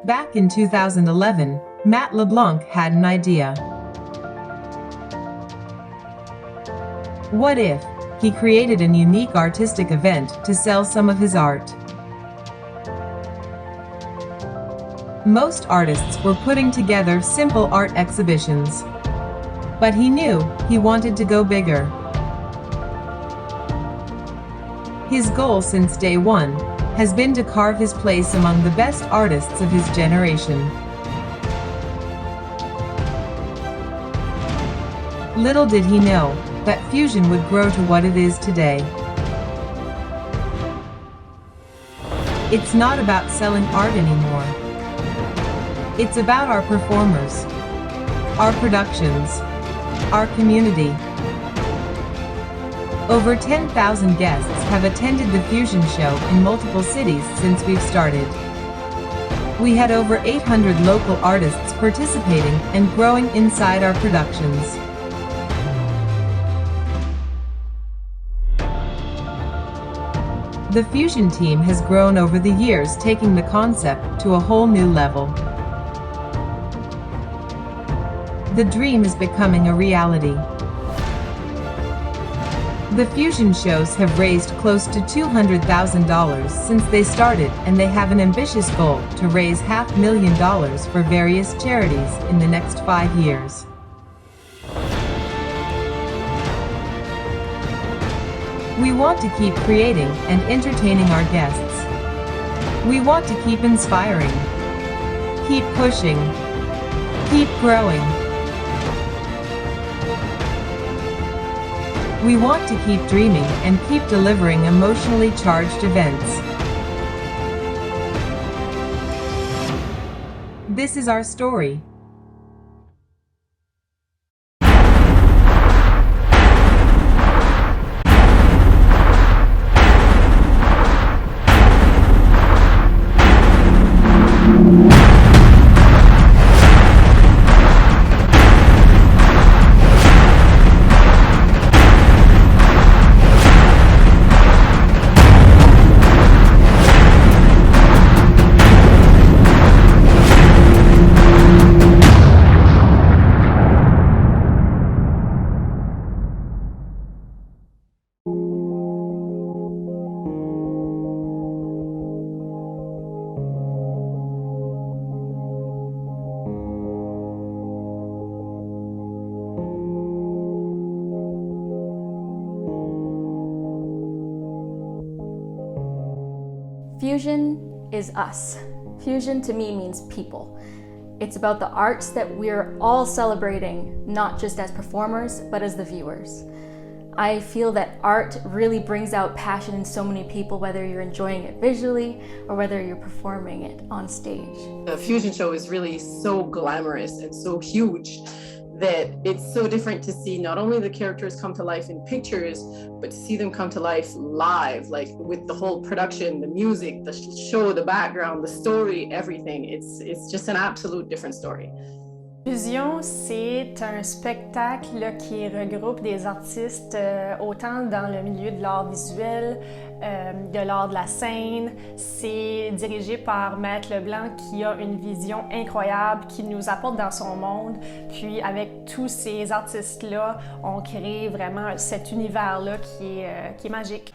Back in 2011, Matt LeBlanc had an idea. What if he created a unique artistic event to sell some of his art? Most artists were putting together simple art exhibitions. But he knew he wanted to go bigger. His goal since day one has been to carve his place among the best artists of his generation. Little did he know that Fusion would grow to what it is today. It's not about selling art anymore. It's about our performers, our productions, our community. Over 10,000 guests have attended the Fusion show in multiple cities since we've started. We had over 800 local artists participating and growing inside our productions. The Fusion team has grown over the years, taking the concept to a whole new level. The dream is becoming a reality. The Fusion shows have raised close to $200,000 since they started, and they have an ambitious goal to raise $500,000 for various charities in the next 5 years. We want to keep creating and entertaining our guests. We want to keep inspiring, keep pushing, keep growing. We want to keep dreaming and keep delivering emotionally charged events. This is our story. Fusion is us. Fusion to me means people. It's about the arts that we're all celebrating, not just as performers, but as the viewers. I feel that art really brings out passion in so many people, whether you're enjoying it visually or whether you're performing it on stage. The Fusion show is really so glamorous and so huge that it's so different to see not only the characters come to life in pictures, but to see them come to life live, like with the whole production, the music, the show, the background, the story, everything. It's just an absolute different story. Fusion, c'est un spectacle qui regroupe des artistes autant dans le milieu de l'art visuel, de l'art de la scène. C'est dirigé par Matt LeBlanc qui a une vision incroyable, qui nous apporte dans son monde. Puis avec tous ces artistes-là, on crée vraiment cet univers-là qui est magique.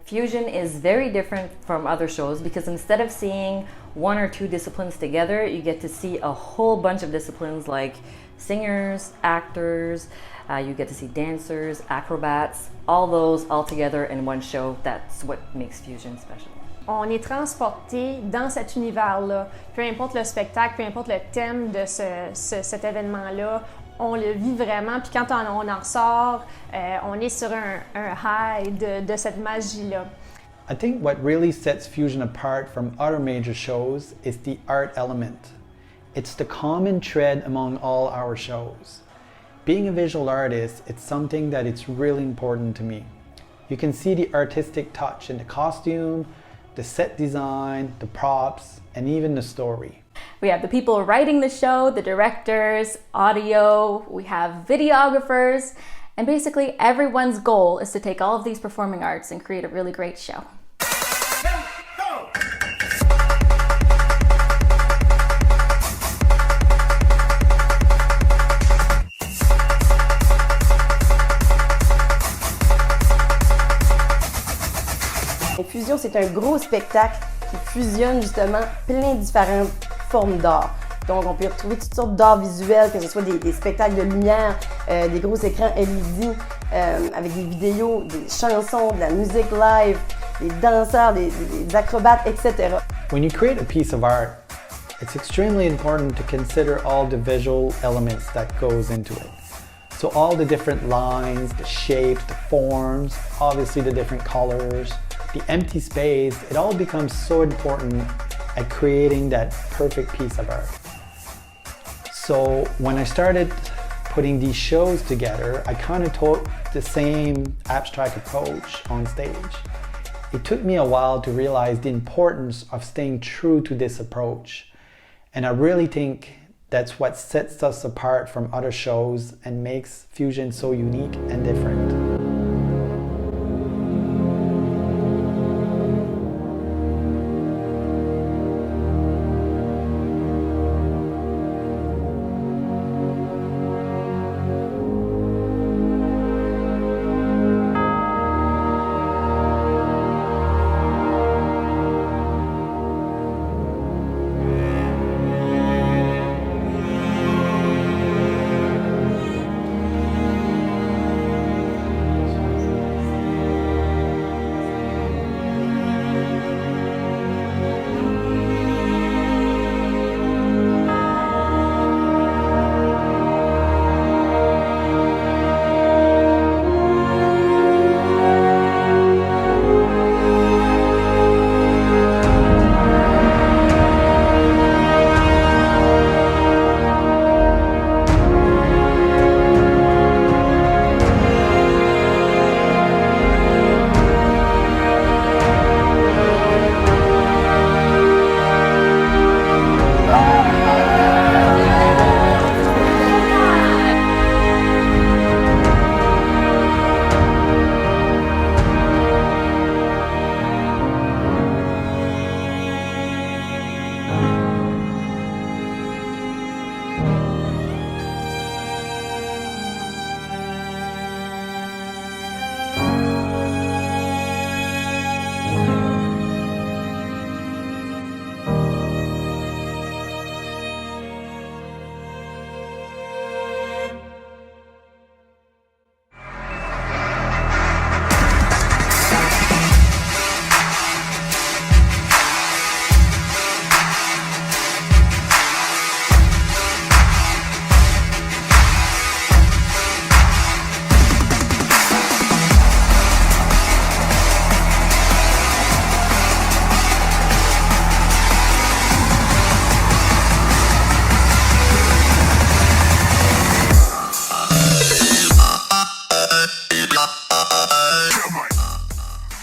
Fusion is very different from other shows because instead of seeing one or two disciplines together, you get to see a whole bunch of disciplines like singers, actors, you get to see dancers, acrobats, all those all together in one show. That's what makes Fusion special. on est transporté dans cet univers-là. Peu importe le spectacle, peu importe le thème de cet événement-là, on le vit vraiment. Puis quand on en ressort, on est sur un high de cette magie-là. I think what really sets Fusion apart from other major shows is the art element. It's the common thread among all our shows. Being a visual artist, it's something that it's really important to me. You can see the artistic touch in the costume, the set design, the props, and even the story. We have the people writing the show, the directors, audio, we have videographers, and basically everyone's goal is to take all of these performing arts and create a really great show. Fusion, c'est un gros spectacle qui fusionne justement plein de différentes formes d'art. Donc, on peut retrouver toutes sortes d'art visuels, que ce soit des spectacles de lumière, des gros écrans LED, avec des vidéos, des chansons, de la musique live, des danseurs, des acrobates, etc. When you create a piece of art, it's extremely important to consider all the visual elements that goes into it. So all the different lines, the shapes, the forms, obviously the different colors, the empty space, it all becomes so important at creating that perfect piece of art. So when I started putting these shows together, I kind of took the same abstract approach on stage. It took me a while to realize the importance of staying true to this approach. And I really think that's what sets us apart from other shows and makes Fusion so unique and different.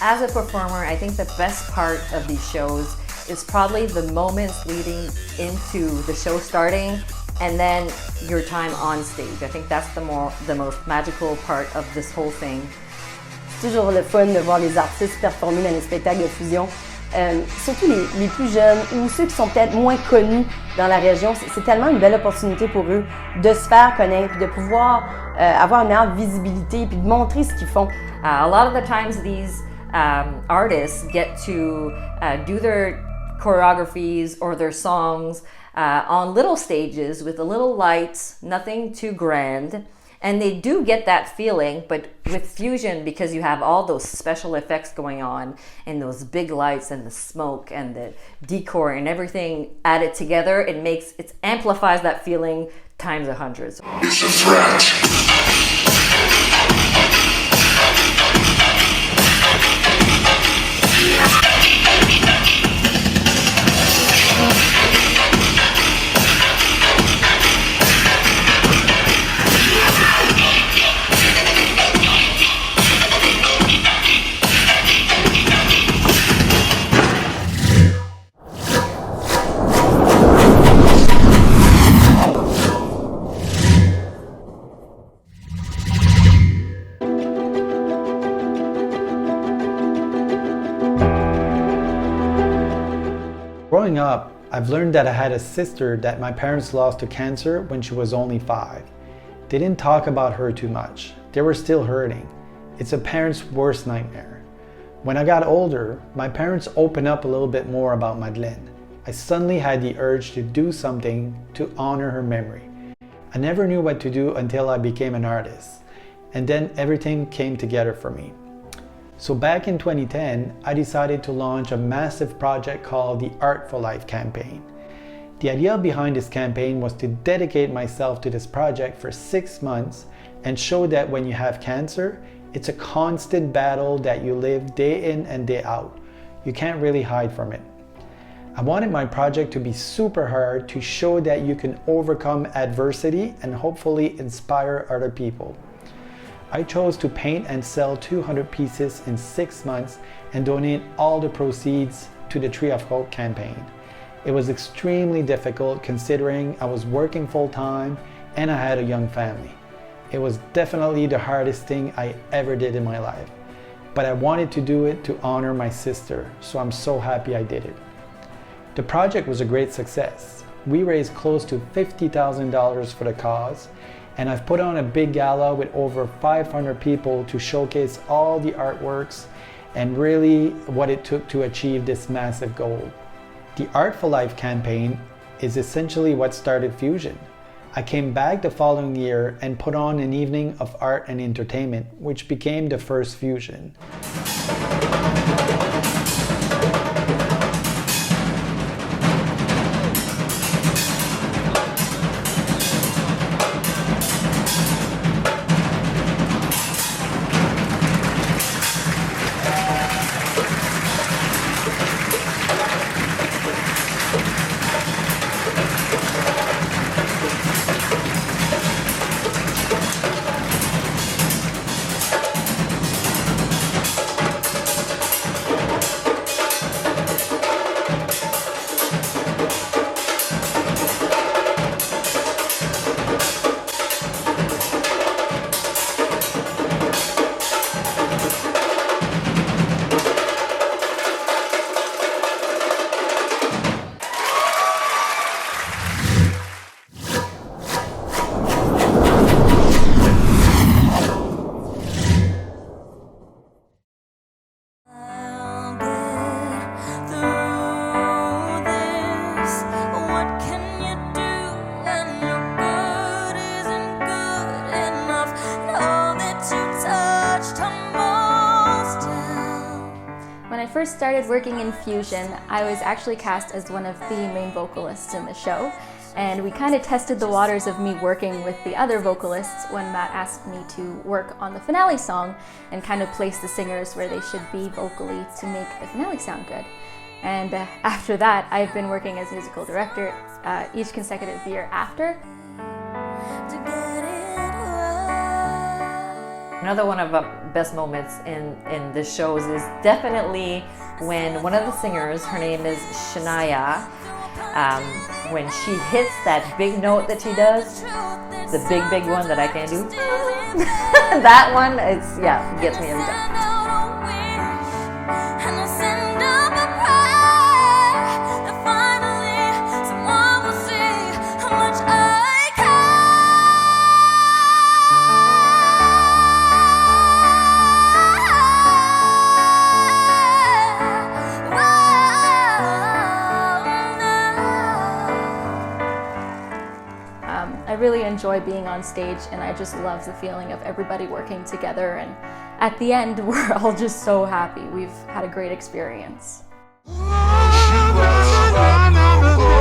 As a performer, I think the best part of these shows is probably the moments leading into the show starting and then your time on stage. I think that's the most magical part of this whole thing. C'est toujours le fun de voir les artistes performer dans les spectacles de fusion. Surtout les plus jeunes ou ceux qui sont peut-être moins connus dans la région, c'est tellement une belle opportunité pour eux de se faire connaître, de pouvoir avoir une meilleure visibilité puis de montrer ce qu'ils font. A lot of the times these artists get to do their choreographies or their songs on little stages with a little lights, nothing too grand. And they do get that feeling, but with fusion, because you have all those special effects going on and those big lights and the smoke and the decor and everything added together, it amplifies that feeling times 100. It's a threat. Growing up, I've learned that I had a sister that my parents lost to cancer when she was only 5. They didn't talk about her too much. They were still hurting. It's a parent's worst nightmare. When I got older, my parents opened up a little bit more about Madeleine. I suddenly had the urge to do something to honor her memory. I never knew what to do until I became an artist, and then everything came together for me. So back in 2010, I decided to launch a massive project called the Art for Life campaign. The idea behind this campaign was to dedicate myself to this project for 6 months and show that when you have cancer, it's a constant battle that you live day in and day out. You can't really hide from it. I wanted my project to be super hard to show that you can overcome adversity and hopefully inspire other people. I chose to paint and sell 200 pieces in 6 months and donate all the proceeds to the Tree of Hope campaign. It was extremely difficult considering I was working full-time and I had a young family. It was definitely the hardest thing I ever did in my life, but I wanted to do it to honor my sister, so I'm so happy I did it. The project was a great success. We raised close to $50,000 for the cause, and I've put on a big gala with over 500 people to showcase all the artworks and really what it took to achieve this massive goal. The Art for Life campaign is essentially what started Fusion. I came back the following year and put on an evening of art and entertainment, which became the first Fusion. When I first started working in Fusion, I was actually cast as one of the main vocalists in the show, and we kind of tested the waters of me working with the other vocalists when Matt asked me to work on the finale song and kind of place the singers where they should be vocally to make the finale sound good. And after that, I've been working as musical director each consecutive year after. Another one of the best moments in the shows is definitely when one of the singers, her name is Shania, when she hits that big note that she does, the big one that I can't do, that one, gets me every time. I really enjoy being on stage, and I just love the feeling of everybody working together, and at the end we're all just so happy. We've had a great experience. She was